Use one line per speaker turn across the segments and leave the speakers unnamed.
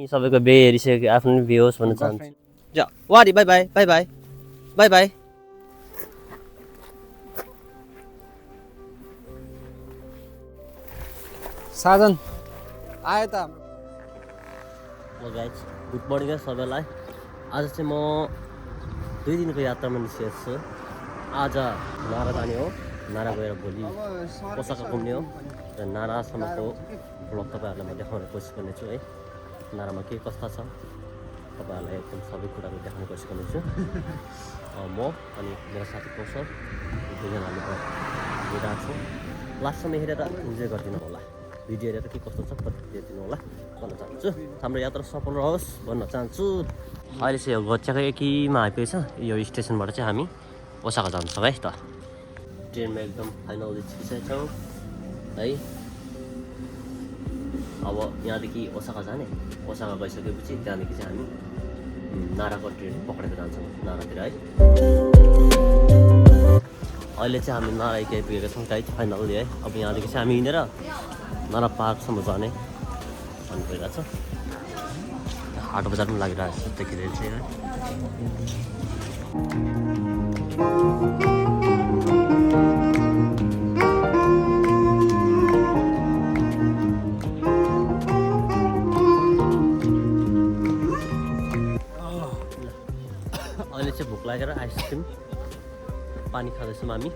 सबैको बे हेरिसक्यो आफ्नो बे होस् भन्न चाहन्छु जा वाडी बाई बाई बाई बाई बाई बाई
साजन आयो त
हाम्रो गाइज गुड मर्निङ सबैलाई आज चाहिँ म 2 दिनको यात्रामा निस्केको छु आज नारा जाने हो नारा गएर भोलि ओसाका घुम्ने हो र नारासम्मको ब्लग तपाईँहरूलाई म देखाउने कोसिस गर्नेछु है नारामा के कस्ता छ तपाईँहरूलाई एकदम सबै कुराहरू देखाउने कोसिस गर्नेछु म अनि मेरो साथी कौशल दुईजना हामी गइरहेको छौँ लास्टसम्म हेरेर इन्जोय गरिदिनु होला भिडियो हेरेर के कस्तो छ प्रतिक्रिया दिनु होला भन्न चाहन्छु हाम्रो यात्रा सफल रहोस् भन्न चाहन्छु अहिले चाहिँ यो गच्छाको एकीमा आइपुगेछ यो स्टेसनबाट चाहिँ हामी ओसाका जान्छौँ है त ट्रेनमा एकदम फाइनल छिसिसकेका छौँ है अब यहाँदेखि ओसाका जाने ओसाका गइसकेपछि त्यहाँदेखि चाहिँ हामी नाराको ट्रेन पक्रेर जान्छौँ नारातिर है अहिले चाहिँ हामी नारा आइपुगेका छौँ गाइड फाइनल्ली है अब यहाँदेखि चाहिँ हामी हिँडेर नारा पार्कसम्म जाने भन्नु गइरहेको छ हाट बजार पनि लागिरहेको छ देखिँदै चाहिँ है अहिले चाहिँ भोक लागेर आइसक्रिम पानी खाँदैछौँ हामी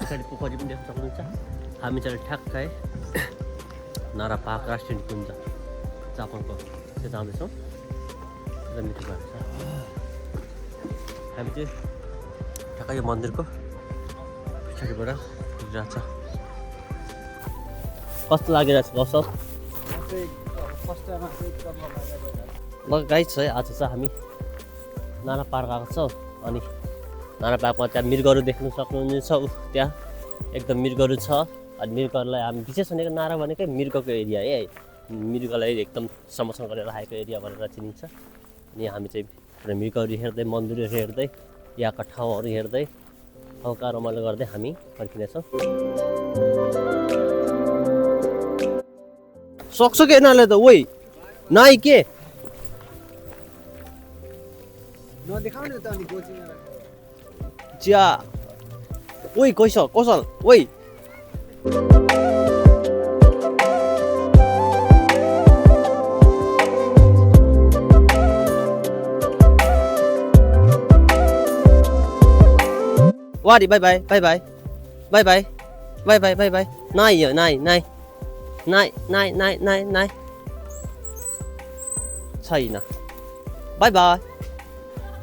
पछाडि पोखरी पनि देख्न सक्नुहुन्छ हामी चाहिँ ठ्याक्कै नारा पार्क राष्ट्रिय निकुञ्ज जापानको त्यो जाँदैछौँ एकदम मिठो भएको छ हामी चाहिँ ठ्याक्कै यो मन्दिरको पछाडिबाट पुगिरहेको छ कस्तो लागिरहेको छ कौशल ल गाइड छ है आज चाहिँ हामी नारा पार्क आएको छौँ अनि नारा पार्कमा त्यहाँ मृगहरू देख्न सक्नुहुन्छ त्यहाँ एकदम मृगहरू छ अनि मृगहरूलाई हामी विशेष भनेको नारा भनेकै मृगको एरिया है मृगलाई एकदम संरक्षण गरेर राखेको एरिया भनेर चिनिन्छ अनि हामी चाहिँ मृगहरू हेर्दै मन्दिरहरू हेर्दै यहाँका ठाउँहरू हेर्दै हल्का रमाइलो गर्दै हामी फर्किनेछौँ सक्छ कि यिनीहरूले त ओइ नाइ के
नदेखाउने त अनि कोचिङ
चिया ओइ कौशल ओइ वाडी बाई बाई बाई बाई बाई बाई बाई बाई बाई बाई नाइ यो नाइ नाइ नाइ नाइ नाइ नाइ नाइ छैन बाई बाई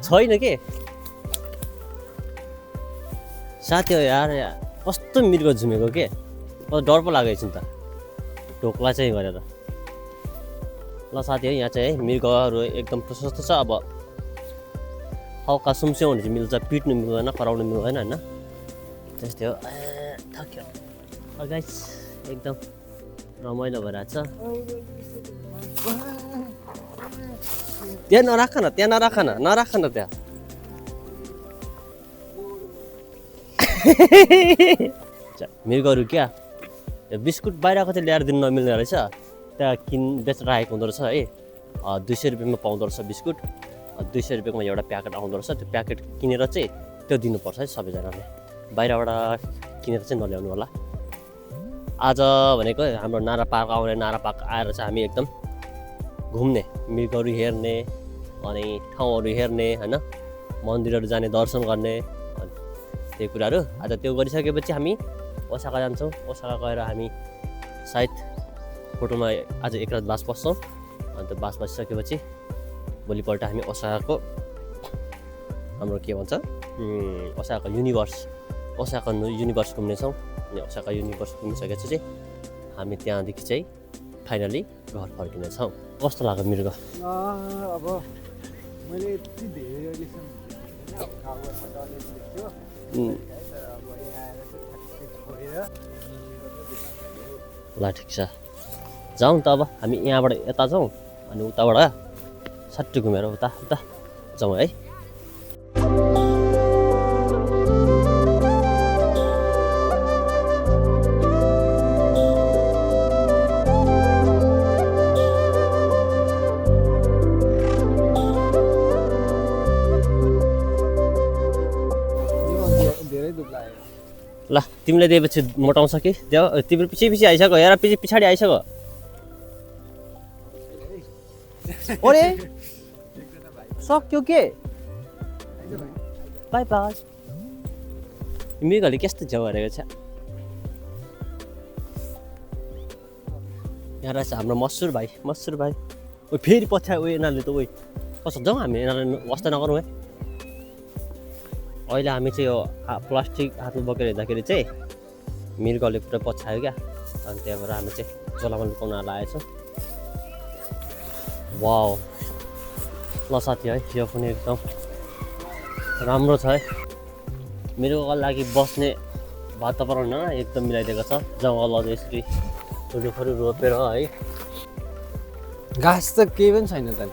छैन के साथी हो यार कस्तो मृग झुमेको के डर पो लागेको छ नि त ढोक्ला चाहिँ गरेर ल साथी है यहाँ चाहिँ है मृगहरू एकदम प्रशस्त छ अब हल्का सुम्स्याउ भने चाहिँ मिल्छ पिट्नु मिल्दैन कराउनु मिल्दैन होइन त्यस्तै हो थक्यो गाइस एकदम रमाइलो भइरहेको छ त्यहाँ नराख न त्यहाँ मृगहरू क्या बिस्कुट बाहिरको चाहिँ ल्याएर दिनु नमिल्ने रहेछ त्यहाँ बेचेर राखेको हुँदो रहेछ है 200 रुपियाँमा पाउँदो रहेछ बिस्कुट 200 रुपियाँमा एउटा प्याकेट आउँदो रहेछ त्यो प्याकेट किनेर चाहिँ त्यो दिनुपर्छ है सबैजनाले बाहिरबाट किनेर चाहिँ नल्याउनु होला आज भनेको हाम्रो नारा पार्क आउने नारा पार्क आएर चाहिँ हामी एकदम घुम्ने मृगहरू हेर्ने अनि ठाउँहरू हेर्ने होइन मन्दिरहरू जाने दर्शन गर्ने त्यही कुराहरू आज त्यो गरिसकेपछि हामी ओसाका जान्छौँ ओसाका गएर हामी सायद होटलमा आज एक रात बास बस्छौँ अन्त बास बसिसकेपछि भोलिपल्ट हामी ओसाकाको हाम्रो के भन्छ ओसाका युनिभर्स घुम्नेछौँ अनि ओसाका युनिभर्स घुमिसकेपछि चाहिँ हामी त्यहाँदेखि चाहिँ फाइनली घर फर्किनेछौँ कस्तो लाग्यो मृग
अब मैले यति धेरै
ल ठिक छ जाउँ त अब हामी यहाँबाट यता जाउँ अनि उताबाट सट्टै घुमेर उता जाउँ है तिमीले दिएपछि मोटाउँछ कि देऊ तिम्रो पछि पछि आइसक्यो हेर पछि पछाडि आइसक्यो ओरे सक्यो के बाई बाई मृगले कस्तो झ्याउ हारेको छ यहाँ रहेछ हाम्रो मसुर भाइ ओ फेरि पछ्या उयो यिनीहरूले त उयो कसो जाउँ हामी यिनीहरूले वास्ता नगरौँ है अहिले हामी चाहिँ यो प्लास्टिक हातमा बोकेर हिँड्दाखेरि चाहिँ मृगले पुरा पछ्यायो क्या अनि त्यहाँबाट हामी चाहिँ झोलामा लुकाउन आएछौँ वाउ ल साथी है यो पनि एकदम राम्रो छ है मृगको लागि बस्ने वातावरण एकदम मिलाइदिएको छ जङ्गलहरू यसरी रुखहरू रोपेर है
घाँस त केही पनि छैन त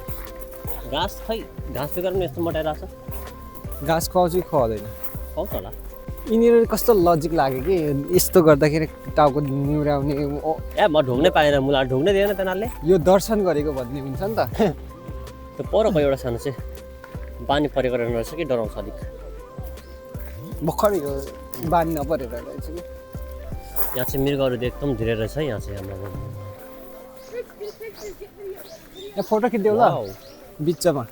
घाँस खै घाँस बेगर पनि यस्तो मोटाइरहेको छ
घाँस खुवाउँछ कि खुवाउँदैन
पाउँछ होला
यिनीहरू कस्तो लजिक लाग्यो कि यस्तो गर्दाखेरि टाउको निहुराउने
ए म ढुक्नै पाएन मुला ढुक्नै दिएन तिनीहरूले
यो दर्शन गरेको भन्ने हुन्छ नि त
त्यो परको एउटा सानो चाहिँ बानी परेको रहेछ कि डराउँछ अलिक
भर्खर यो बानी नपरेर रहेछ कि
यहाँ चाहिँ मृगहरू एकदम धेरै रहेछ है यहाँ चाहिँ हाम्रो
यहाँ फोटो खिच्देऊ ल बिचमा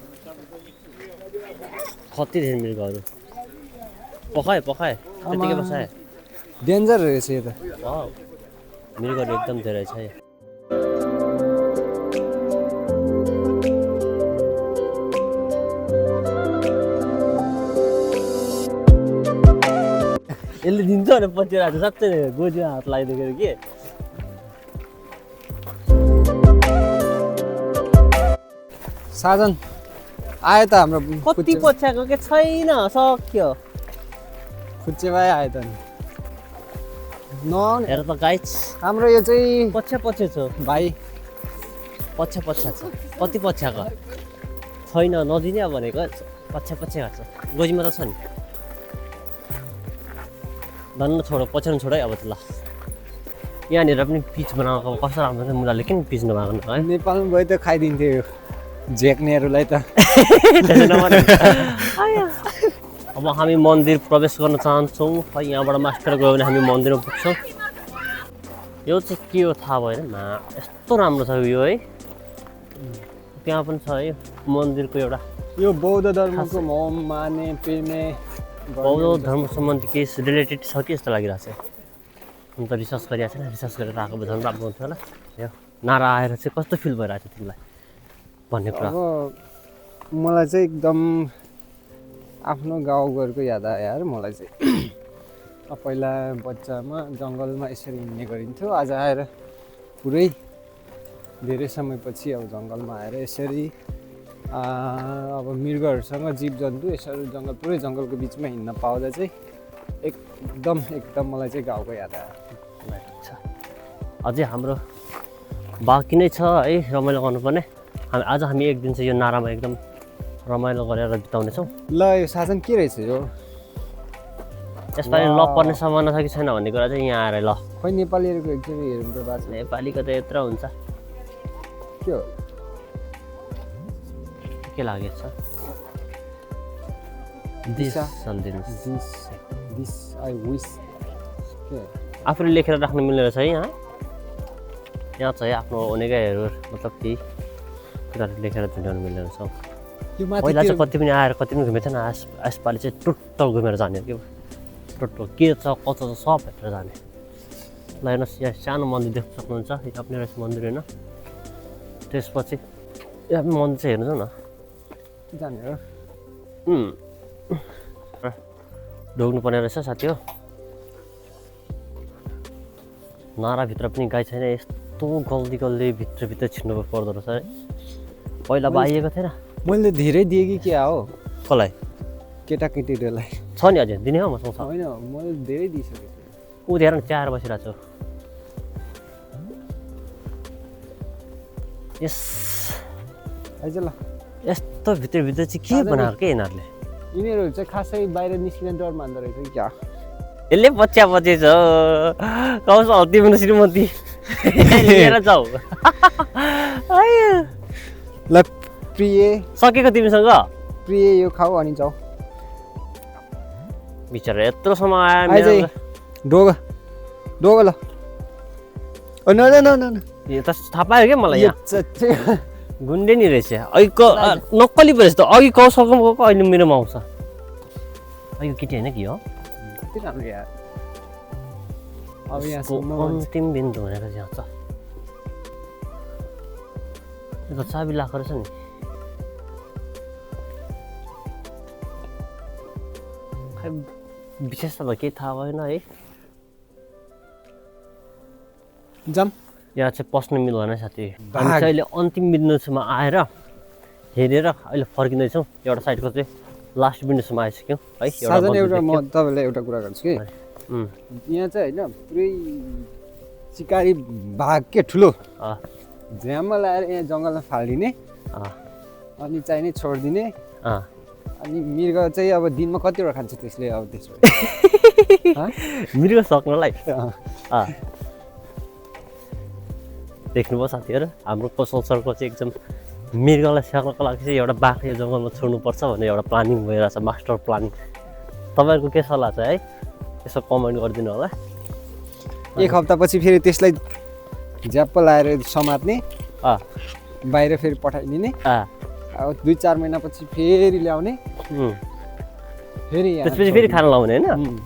कति धेरै मृगहरू पखाए त्यतिकै बसाए
डेन्जर रहेछ यो त
वाउ मृगहरू एकदम धेरै छ यहाँ यसले दिन्छ भने पछि राख्छ साँच्चै गोजीमा हात लगाइदिएको के
साधन आयो त हाम्रो
कति पछ्याएको के छैन सक्यो
खुच्चे भाइ आयो त नआउने
हेर त गाइस
हाम्रो यो चाहिँ
पछि छ
भाइ
पछ्या छ कति पछ्याएको छैन नदिने भनेको पछ्या छ गोजीमा त छ नि धन्न छोड पछ्याउनु छोड है अब त ल यहाँनिर पनि पिच बनाएको कस्तो राम्रो छ मुलाले किन पिच नभएको है
नेपालमा गए त खाइदिन्थ्यो यो झेक्नेहरूलाई त
अब हामी मन्दिर प्रवेश गर्न चाहन्छौँ है यहाँबाट मास्टर गयो भने हामी मन्दिरमा पुग्छौँ यो चाहिँ के हो थाहा भएन यस्तो राम्रो छ यो है त्यहाँ पनि छ है मन्दिरको एउटा
यो बौद्ध धर्मको माने पिर्ने
बौद्ध धर्म सम्बन्धी केही रिलेटेड छ कि जस्तो लागिरहेको छ अन्त रिसर्च गरिरहेको छैन रिसर्च गरेर आएको झन् राम्रो हुन्थ्यो होला यो नारा आएर चाहिँ कस्तो फिल भइरहेको छ तिमीलाई भन्ने कुरा
अब मलाई चाहिँ एकदम आफ्नो गाउँघरको याद आयो यार मलाई चाहिँ पहिला बच्चामा जङ्गलमा यसरी हिँड्ने गरिन्थ्यो आज आएर पुरै धेरै समयपछि अब जङ्गलमा आएर यसरी अब मृगहरूसँग जीव जन्तु यसरी पुरै जङ्गलको बिचमा हिँड्न पाउँदा चाहिँ एकदम मलाई चाहिँ गाउँको याद आयो
अझै हाम्रो बाँकी नै छ है रमाइलो गर्नुपर्ने आज हामी एक दिन चाहिँ यो नारामा एकदम रमाइलो गरेर बिताउनेछौँ
ल यो साधन के रहेछ यो
यसपालि ल पर्ने सम्भावना छ कि छैन भन्ने कुरा चाहिँ यहाँ आएर ल
खोइ नेपालीहरूको एकचोटि हेर्नु त बात
नेपालीको त यत्रो हुन्छ
के हो
के लागेको छ आफूले लेखेर राख्नु मिल्ने रहेछ है यहाँ छ है आफ्नो हुनेकैहरू मतलब केही कुराहरू लेखेर झुन्डाउनु मिल्ने रहेछ पहिला चाहिँ कति पनि आएर कति पनि घुमेको थिएन यसपालि चाहिँ टोटल घुमेर जाने कि टोटल के छ कस्तो छ सब हेरेर जाने ल हेर्नुहोस् यहाँ सानो मन्दिर देख्न सक्नुहुन्छ यो आफ्नै रहेछ मन्दिर होइन त्यसपछि यो आफ्नो मन्दिर चाहिँ हेर्नु न
जाने हो
ढोग्नु पर्ने रहेछ साथी हो नाराभित्र पनि गाई छैन यस्तो गल्दी भित्र छिर्नु पर्दो रहेछ है पहिला बाहिएको थिएन
मैले धेरै दिएँ कि क्या हो
कसलाई
केटाकेटीहरूलाई
छ नि अझै दिने हो मसँग
होइन मैले धेरै दिइसकेको छु
ऊ धेरै च्याएर बसिरहेको छु यस
आइज ल
यस्तो भित्र चाहिँ के बनाएको के यिनीहरूले
यिनीहरू चाहिँ खासै बाहिर निस्किन डर मान्दो रहेछ क्या
यसले पछि छ कौस हत्ती पनि श्रीमती लिएर जाऊ
ल प्रिय
सकेको तिमीसँग
प्रिय यो खाऊ अनि जाऊ
बिचरा यत्रो समय आयो
डोग डोग ल ओ न न न न
यो त थाहा पायो क्या मलाई यहाँ
चच्चे
गुन्डे नि रहेछ अघिको नक्कली पो रहेछ त अघि कौसलको गएको अहिले मेरोमा आउँछ अघिको केटी होइन कि हो
कति राम्रो यार अब यहाँ
अन्तिम बिन्दु भनेर यहाँ छ यो त चाबी लाएको रहेछ नि खै विशेषता त केही थाहा भएन है
जाम
यहाँ चाहिँ पस्नु मिल्दैन साथी हामी चाहिँ अहिले अन्तिम बिन्दुसम्म आएर हेरेर अहिले फर्किँदैछौँ एउटा साइडको चाहिँ लास्ट बिन्दुसम्म आइसक्यौँ है
साजन एउटा म तपाईँलाई एउटा कुरा गर्छु कि
उम्,
यहाँ चाहिँ होइन पुरै सिकारी भाग के ठुलो
अँ,
झ्याममा लाएर यहाँ जङ्गलमा फालिदिने
अँ,
अनि चाहिने छोडिदिने
अँ।
अनि मृग चाहिँ अब दिनमा कतिवटा खान्छ त्यसले अब त्यसो
मृग सक्नलाई
अँ।
देख्नुभयो साथीहरू हाम्रो कौशल सरको चाहिँ एकदम मृगलाई स्याहार्नको लागि चाहिँ एउटा बाख्रा यो जङ्गलमा छोड्नुपर्छ भन्ने एउटा प्लानिङ भइरहेछ मास्टर प्लानिङ तपाईँहरूको के सल्लाह छ है यसो कमेन्ट गरिदिनु होला
एक हप्तापछि फेरि त्यसलाई झ्याप्प लाएर समात्ने
अँ,
बाहिर फेरि पठाइदिने
अँ,
अब 2-4 महिनापछि फेरि ल्याउने
उम्।
फेरि यहाँ
त्यसपछि फेरि खाना लाउने होइन
उम्।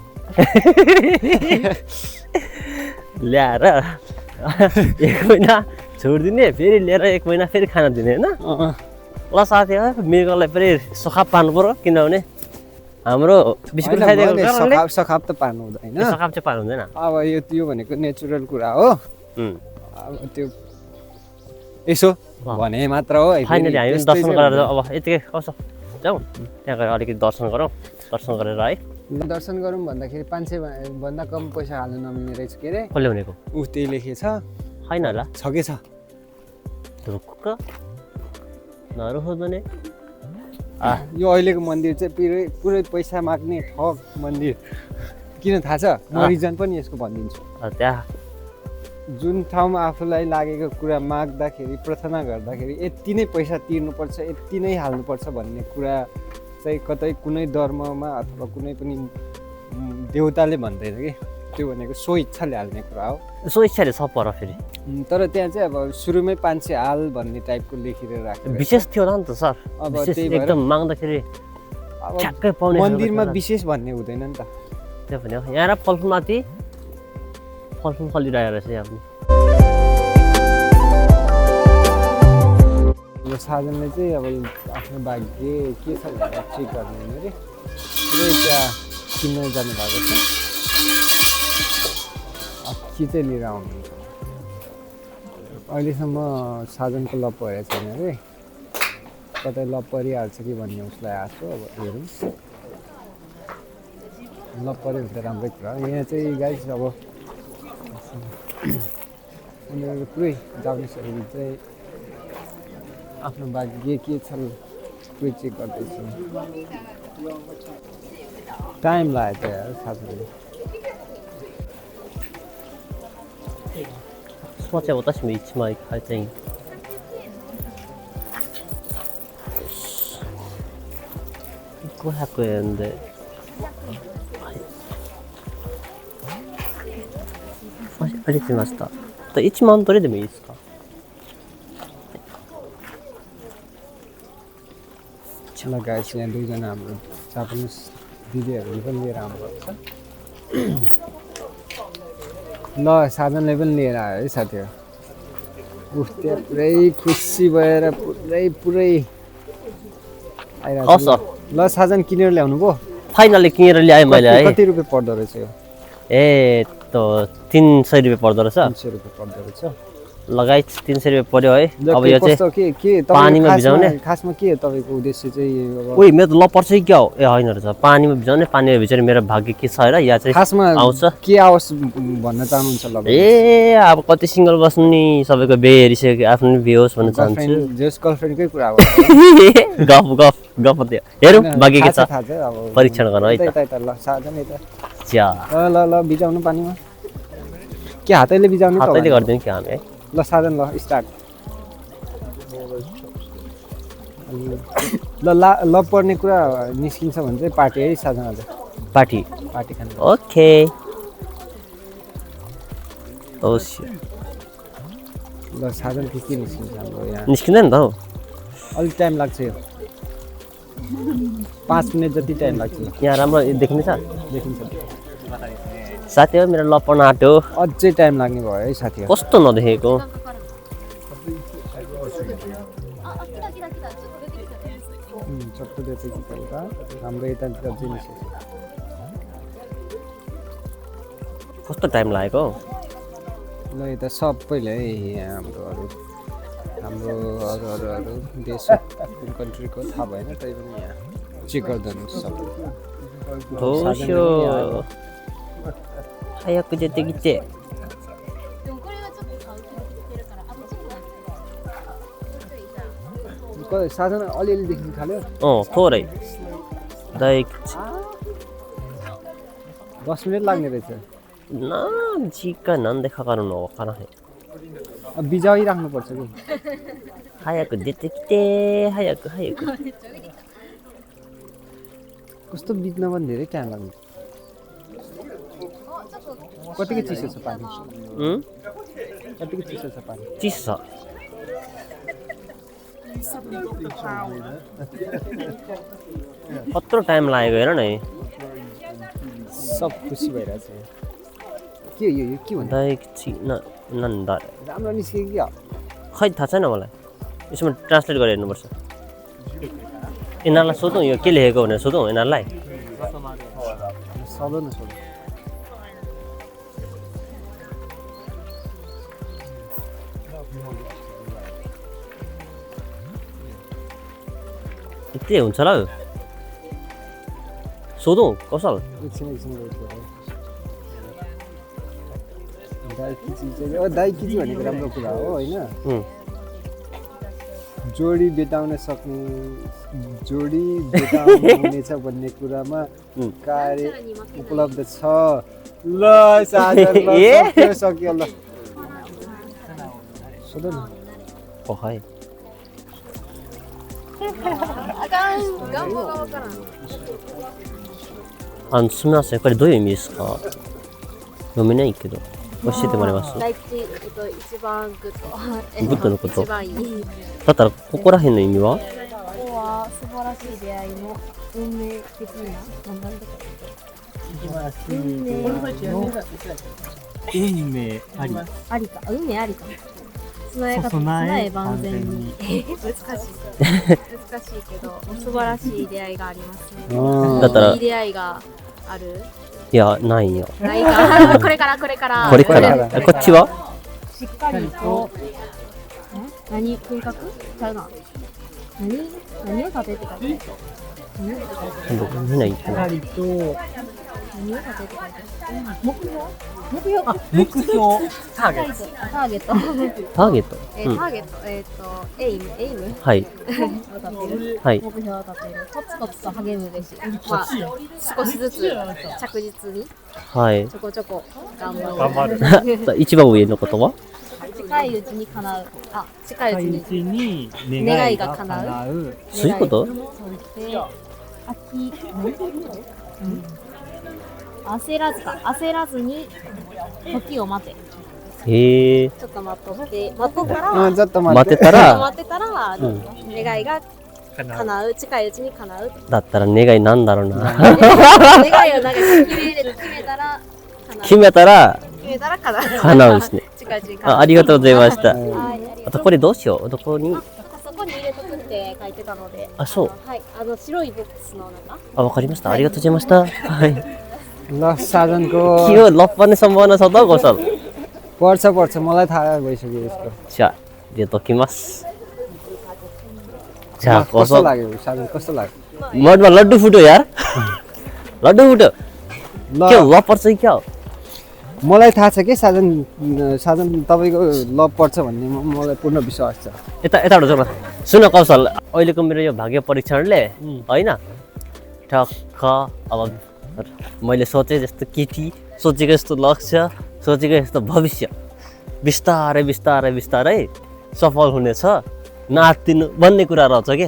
ल्याएर 1 महिना छोडिदिने फेरि लिएर 1 महिना फेरि खाना दिने होइन
अँ।
ल साथीहरू मृगलाई फेरि सखाप पार्नु पऱ्यो किनभने हाम्रो बिस्कुट
होइन,
खाइदिएको
मैले
कारणले
सखाप त पार्नु हुँदैन
सखाप चाहिँ पार्नु हुँदैन
अब यो भनेको नेचुरल कुरा हो
उम्।
अब त्यो यसो भने मात्र हो है,
फाइनली
फेरि
हामी
त्यस्तै
दर्शन
चाहिँ
गरेर
हुँदैन।
अब यतिकै कसो जाउँ त्यहाँ गएर अलिकति दर्शन गरौँ दर्शन गरेर है
दर्शन गरौँ भन्दाखेरि 500 भन्दा कम पैसा हाल्नु नमिल्ने रहेछ के अरे
कसले भनेको
ऊ त्यही लेखेछ
होइन होला
छ के छ
रुख नरुहुँदैन
यो अहिलेको मन्दिर चाहिँ पुरै पुरै पैसा माग्ने ठग मन्दिर किन थाहा छ म रिजन पनि यसको भनिदिन्छु
त्यहाँ
जुन ठाउँमा आफूलाई लागेको कुरा माग्दाखेरि प्रार्थना गर्दाखेरि यति नै पैसा तिर्नुपर्छ यति नै हाल्नुपर्छ भन्ने कुरा चाहिँ कतै कुनै धर्ममा अथवा कुनै पनि देवताले भन्दैन कि त्यो भनेको सो इच्छाले हाल्ने कुरा हो
सो इच्छाले सब पर फेरि
तर त्यहाँ चाहिँ अब सुरुमै 500 हाल भन्ने टाइपको लेखेर राखेको
विशेष थियो होला नि त सर
अब
विशेष
त्यही भएर
एकदम माग्दाखेरि
अब
ठ्याक्कै पाउने
मन्दिरमा विशेष भन्ने हुँदैन नि त
त्यो भने यहाँ र फलफुलमाथि फलफुल फलिरहेको रहेछ यहाँ पनि
यो साधनले चाहिँ अब आफ्नो भाग्य के छ भनेर चेक गर्ने अरे पुरै त्यहाँ किन्न जानुभएको छ के चाहिँ लिएर आउनुहुन्छ अहिलेसम्म साधनको लप परेको छैन अरे कतै लप परिहाल्छ कि भन्ने उसलाई आएको छ अब हेरौँ लप पऱ्यो भने त राम्रै कुरा हो यहाँ चाहिँ गाइस अब उनीहरू पुरै जाउनेसहरू चाहिँ आफ्नो भाग्य के छ पुरै चेक गर्दैछु टाइम लाग्यो त यार साथीहरू
смотря вот этими ичмай хотим500円でありがとうございました1万どれでもいいですか
ल गाइस यहाँ दुईजना हाम्रो जापानिज दिदीहरूले पनि लिएर आउनुभएको छ ल साधनले पनि लिएर आयो है साथीहरू उफ त्यहाँ पुरै खुसी भएर पुरै आइरहेको छ ल साधन किनेर ल्याउनु भयो
फाइनली किनेर ल्याएँ मैले है
कति रुपियाँ पर्दो रहेछ यो
ए त 300 रुपियाँ पर्दो रहेछ
300 रुपियाँ पर्दो रहेछ
लगाइ 300 रुपियाँ पर्यो है अब यो
कस्तो
चाहिँ
के
पानीमा भिजाउने
खासमा के तपाईँको उद्देश्य चाहिँ
उही मेरो त लपर चाहिँ क्या हो ए होइन रहेछ पानीमा भिजाउने पानीमा भिजाउने मेरो भाग्य के छ र या चाहिँ
खासमा
आउँछ
के आओस् भन्न चाहनुहुन्छ ल
ए अब कति सिङ्गल बस्नु नि सबैको बिहे हेरिसक्यो आफ्नो बिहे होस् भन्न चाहन्छु
जस गर्लफ्रेन्डकै कुरा हो
गफ गफ गफ त्यो हेरौँ भाग्य के छ
थाहा छ अब
परीक्षण गरौँ है त
ल साधन यता
च्या
ल ल बिजाउनु पानीमा के हातैले बिजाउनु त
हातैले गरिदिउँ कि हामी है
ल साधन ल स्टार्ट ल पर्ने कुरा निस्किन्छ भने चाहिँ पार्टी है साधन आज
पार्टी
पार्टी खानु
ओके अवश्य
ल साधन के निस्किन्छ हाम्रो यहाँ
निस्किँदैन त हौ
अलिक टाइम लाग्छ यो 5 मिनेट जति टाइम लाग्छ
यहाँ राम्रो देखिन्छ
देखिन्छ
साथी हो मेरो लपन आँट्यो
अझै टाइम लाग्ने भयो है साथीहरु
कस्तो नदेखेको
चट्टो देख्छ कि कता हाम्रो यतातिर चाहिँ निस्केछ
कस्तो टाइम लागेको
ल यता सबैले यहाँ हाम्रो अरू देश कुन कन्ट्रीको थाहा भएन तै पनि यहाँ चेक गरिदिनुहोस् सब
दोस्यो हायाको जति गिचे
でもこれはちょっと買う気が出てるから、あとちょっと待って。ちょいじゃあ。
साधन अलिअलि देखिन थाल्यो
थोरै दाइक
10 मिनेट लाग्ने रहेछ
ना जिका नन देखा करो न खाना है
अब बिजाइ राख्नुपर्छ कि
हायाको जति गिचे हायाको
कस्तो बित्न पनि धेरै टाइम लाग्छ कतिको चिसो छ पानी कतिको चिसो छ पानी
चिसो कत्रो टाइम लागेको हेर न
सब खुसी भइरहेछ के यो के भन्छ
दाइक नन्दा
राम्रो निस्क्यो कि
खै थाहा छैन मलाई यसमा ट्रान्सलेट गरेर हेर्नुपर्छ यिनीहरूलाई सोधौँ यो के लेखेको भनेर सोधौँ यिनीहरूलाई
सोधो न सोधो
यति हुन्छ होला हौ सोधौँ कौशल
एकछिन दाइकिची भनेको राम्रो कुरा हो होइन जोडी भेटाउन हुनेछ भन्ने कुरामा कार्य उपलब्ध छ ल सक्यो ल सोध न
हैすみません、これどういう意味ですか読めないけど教えてもらえます？
第一、一番グッド。
グッドのこと
一番いい。
だったらここら辺の意味は？
ここは素晴らしい出会いの運命的な何なんだっけ？運命ありか。運命ありか。備え万全に。難しいけど素晴らしい出会いがありますね。
だったら
いい出会いがある？
いや、ないよ。
ないか。これから。
こっちは？
しっかりと何計画？ちゃうな。何を立てて書いてる？
みんな言ってない。
何を立てて書いてる？目標？ターゲット。エイム。
はい。はい。
目標を立てる。コツコツと励むべし。まあ少しずつ着実に。
はい。
ちょこちょこ頑張る。
一番上のことは？
近いうちに叶う。近いうちに願いが叶う。
そういうこと？
焦らずに時を待て。
へえ。
ちょっと待ってたら願いが叶う。近いうちに叶う。
だったら願いなんだろうな。
願いをなんか決めたら叶うですね。ありがとうございました。あとこれどうしよう。どこに？そこに入れとくって書いてたので。あ、そう。はい。白いボックスの中。
あ、わかりました。ありがとうございました。はい。
ल साधनको
के हो लप पर्ने सम्भावना छ त कौशल
पर्छ मलाई थाहा भइसक्यो यसको
अच्छा ये तो किमास अच्छा
कस्तो लाग्यो साधन कस्तो लाग्यो
मडमा लड्डु फुट्यो यार लड्डु फुट्यो के लप पर्छ कि क्या हो
मलाई थाहा छ के साधन तपाईको लभ पर्छ भन्ने मलाई पूर्ण विश्वास छ
यताबाट जाऊ न सुन कौशल अहिलेको मेरो यो भाग्य परीक्षणले हैन ठक्क अब मैले सोचे जस्तो केटी सोचेको जस्तो लक्ष्य सोचेको जस्तो भविष्य बिस्तारै सफल हुनेछ नातिनु भन्ने कुरा रहेछ के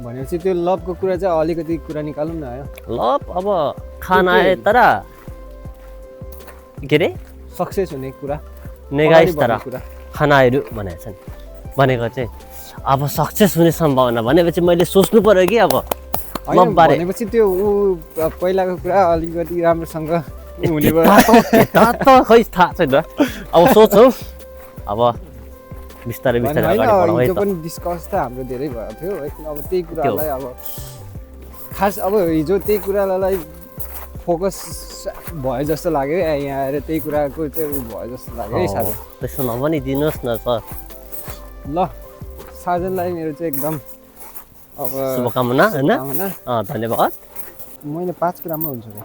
भनेपछि त्यो लभको कुरा चाहिँ अलिकति कुरा निकालौँ न
लभ अब खाना आए तर के रे
सक्सेस हुने कुरा
नेगाइस तर
भन्ने कुरा।
खानाहरू भनेको छ नि भनेको चाहिँ अब सक्सेस हुने सम्भावना भनेपछि मैले सोच्नु पर्यो कि अब
होइन,
बारे
भनेपछि त्यो ऊ पहिलाको कुरा अलिकति राम्रोसँग हुने भयो।
त खै थाहा छैन अब सोचौँ अब बिस्तारै बिस्तारै
होइन,
अगाडि बढाउँ है
हिजो
त
पनि डिस्कस त हाम्रो धेरै भएको थियो है। अब त्यही कुरालाई अब खास अब हिजो त्यही कुरालाई फोकस भयो जस्तो लाग्यो है, यहाँ आएर त्यही कुराको चाहिँ ऊ भयो जस्तो लाग्यो है साथी।
त्यसो नभनिदिनुहोस् न सर
ल साजनलाई मेरो चाहिँ एकदम अब
शुभकामना होइन
शुभकामना।
धन्यवाद
मैले 5 ग्राममा हुन्छ रे।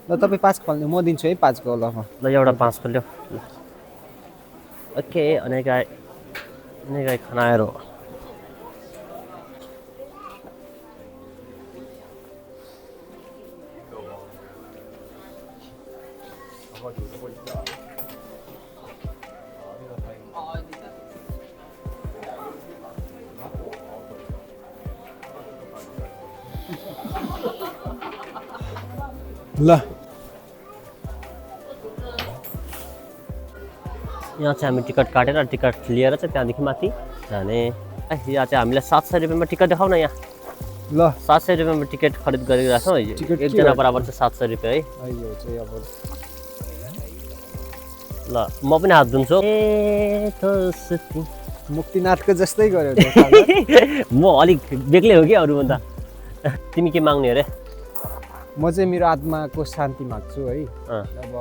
ल तपाईँ 5 खोल्नु, म दिन्छु है 5 को। ल
ल एउटा 5 खोल्यो ओके अनेगाई खानाहरू
ल
यहाँ चाहिँ हामी टिकट काटेर टिकट लिएर चाहिँ त्यहाँदेखि माथि जाने यहाँ चाहिँ हामीलाई 700 रुपियाँमा टिकट देखाउ न यहाँ
ल
700 रुपियाँमा टिकट खरिद गरिरहेको छौँ
टिकट के
एकजना
हो?
बराबर चाहिँ 700 रुपियाँ है
यो चाहिँ अब
ल म पनि हात धुन्छु ए दोस्ती
मुक्तिनाथको जस्तै गर्यो त्यो साजन।
म अलिक बेग्लै हो कि अरूभन्दा तिमी के माग्ने अरे
म चाहिँ मेरो आत्माको शान्ति माग्छु है।
अँ।
अब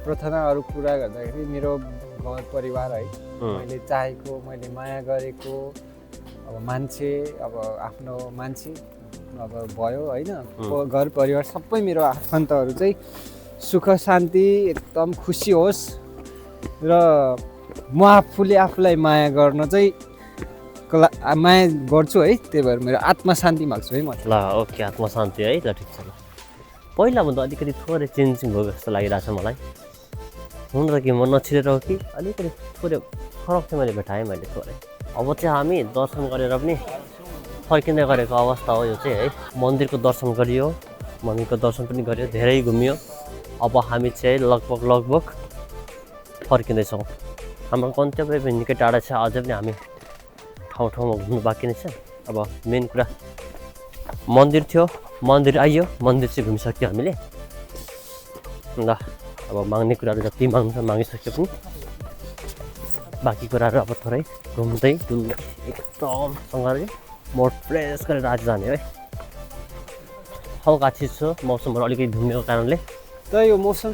प्रार्थना अरू कुरा गर्दाखेरि मेरो घर परिवार है, मैले चाहेको, मैले माया गरेको अब मान्छे, अब आफ्नो मान्छे अब भयो होइन, घर परिवार सबै मेरो आफन्तहरू चाहिँ सुख शान्ति एकदम खुसी होस् र म आफूले आफूलाई माया गर्न चाहिँ माया गर्छु है। त्यही भएर मेरो आत्मा शान्ति माग्छु है म।
ल ओके आत्मा शान्ति है ल ठिक छ ल पहिलाभन्दा अलिकति थोरै चेन्जिङ भयो जस्तो लागिरहेछ मलाई हुन त कि म नछिरेर हो कि अलिकति थोरै फरक चाहिँ मैले भेटाएँ मैले थोरै अब चाहिँ हामी दर्शन गरेर पनि फर्किँदै गरेको अवस्था हो यो चाहिँ है मन्दिरको दर्शन गरियो मम्मीको दर्शन पनि गरियो धेरै घुमियो अब हामी चाहिँ लगभग फर्किँदैछौँ हाम्रो गन्तव्य पनि निकै टाढा छ अझै पनि हामी ठाउँमा घुम्नु बाँकी नै छ अब मेन कुरा मन्दिर थियो मन्दिर आइयो मन्दिर चाहिँ घुमिसक्यो हामीले ल अब माग्ने कुराहरू जति माग्नु छ मागिसक्यो पनि बाँकी कुराहरू अब थोरै घुम्दै डुल्दै एकदमसँगले मोड फ्रेस गरेर आज जाने है हल्का चिसो मौसमहरू अलिकति धुमेको कारणले
त यो मौसम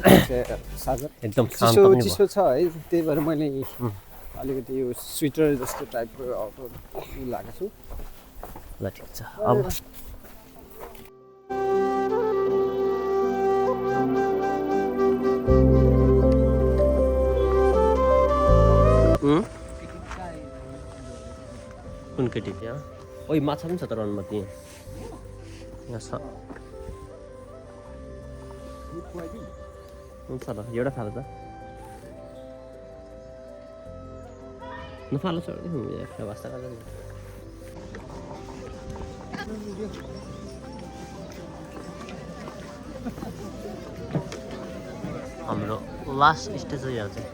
साजन
एकदम शान्त
चिसो
पनि
चिसो छ है। त्यही भएर मैले अलिकति यो स्वेटर जस्तो टाइपको लगाएको छु।
ल ठिक छ अब कुन केटी त्यहाँ ओइ माछा पनि छ तर अनुमति यहाँ छ हुन्छ ल एउटा फालो त नफालो छ वास्ता हाम्रो लास्ट स्टेज हो यहाँ चाहिँ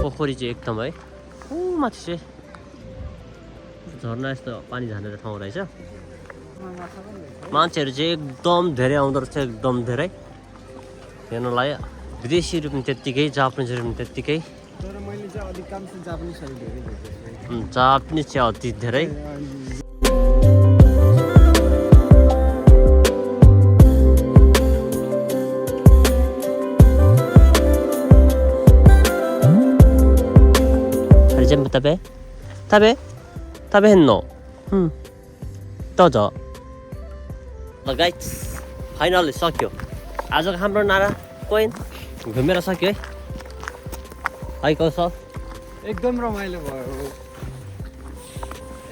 पोखरी चाहिँ एकदम है माथि चाहिँ झर्ना यस्तो पानी झानेर ठाउँ रहेछ मान्छेहरू चाहिँ एकदम धेरै आउँदो रहेछ एकदम धेरै हेर्नलाई विदेशीहरू पनि त्यत्तिकै जापानिजहरू पनि त्यत्तिकै
तर मैले चाहिँ अधिकांश जापानिजहरू धेरै भेटेको छु।
जापानिज चाहिँ अति धेरै食べへんのどうぞल गाइस फाइनली सक्यो आजको हाम्रो नारा कोइन घुमेर सक्यो है कौशल
एकदम रमाइलो भयो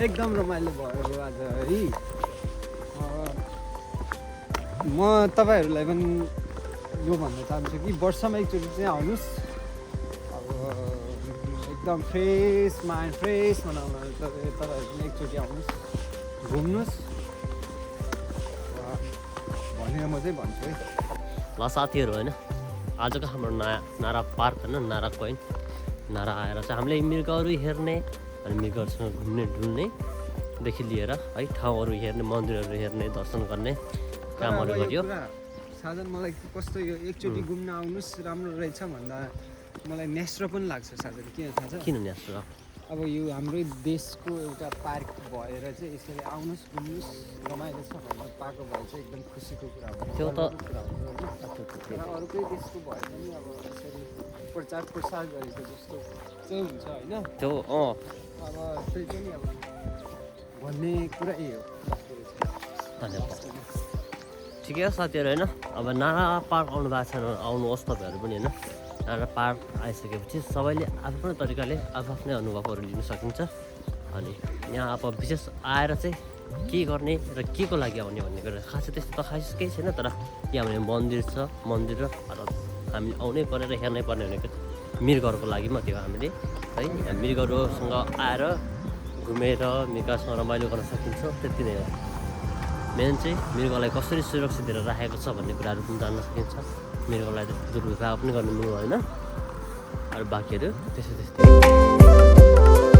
एकदम रमाइलो भयो आज है। म तपाईँहरूलाई पनि यो भन्न चाहन्छु कि वर्षमा एकचोटि चाहिँ आउनुहोस् अब एकदम फ्रेस माइन्ड फ्रेस बनाउनु तपाईँहरू पनि एकचोटि आउनुहोस् घुम्नुहोस् भनेर म चाहिँ भन्छु है।
ल साथीहरू होइन आजको हाम्रो नारा पार्क होइन नारा पोइन्ट नारा आएर चाहिँ हामीले मृगहरू हेर्ने अनि मृगहरूसँग घुम्ने डुल्नेदेखि लिएर है ठाउँहरू हेर्ने मन्दिरहरू हेर्ने दर्शन गर्ने कामहरू गरियो
साधन मलाई कस्तो यो एकचोटि घुम्न आउनुहोस् राम्रो रहेछ भन्दा मलाई नेस्रो पनि लाग्छ साधन किन थाहा छ
किन नेस्रो
अब यो हाम्रो देशको एउटा पार्क भएर चाहिँ यसरी आउनुहोस् घुम्नुहोस् रमाइलो छ भनेर पाएको भए चाहिँ एकदम खुसीको कुरा हो
त्यो त
अर्कै देशको भए पनि अब यसरी प्रचार प्रसार गरेको जस्तो चाहिँ हुन्छ होइन
त्यो
अब त्यही पनि अब भन्ने कुरा यही हो
धन्यवाद ठिकै हो साथीहरू होइन अब नारा पार्क आउनु भएको छैन आउनुहोस् तपाईँहरू पनि होइन नारा पार्क आइसकेपछि सबैले आफ्नो तरिकाले आफ्नै अनुभवहरू लिन सकिन्छ अनि यहाँ अब विशेष आएर चाहिँ के गर्ने र के को लागि आउने भन्ने कुरा खासै त्यस्तो त खास केही छैन तर यहाँ भने मन्दिर छ मन्दिर र हामीले आउनै पर्ने र हेर्नै पर्ने भनेको मृगहरूको लागि मात्रै हो हामीले है यहाँ मृगहरूसँग आएर घुमेर मृगसँग रमाइलो गर्न सकिन्छ त्यति नै हो मेन चाहिँ मृगलाई कसरी सुरक्षित दिएर राखेको छ भन्ने कुराहरू पनि जान्न सकिन्छ मृगलाई दुर्व्यवहार पनि गर्नु मिल्नु होइन अरू बाँकीहरू त्यस्तै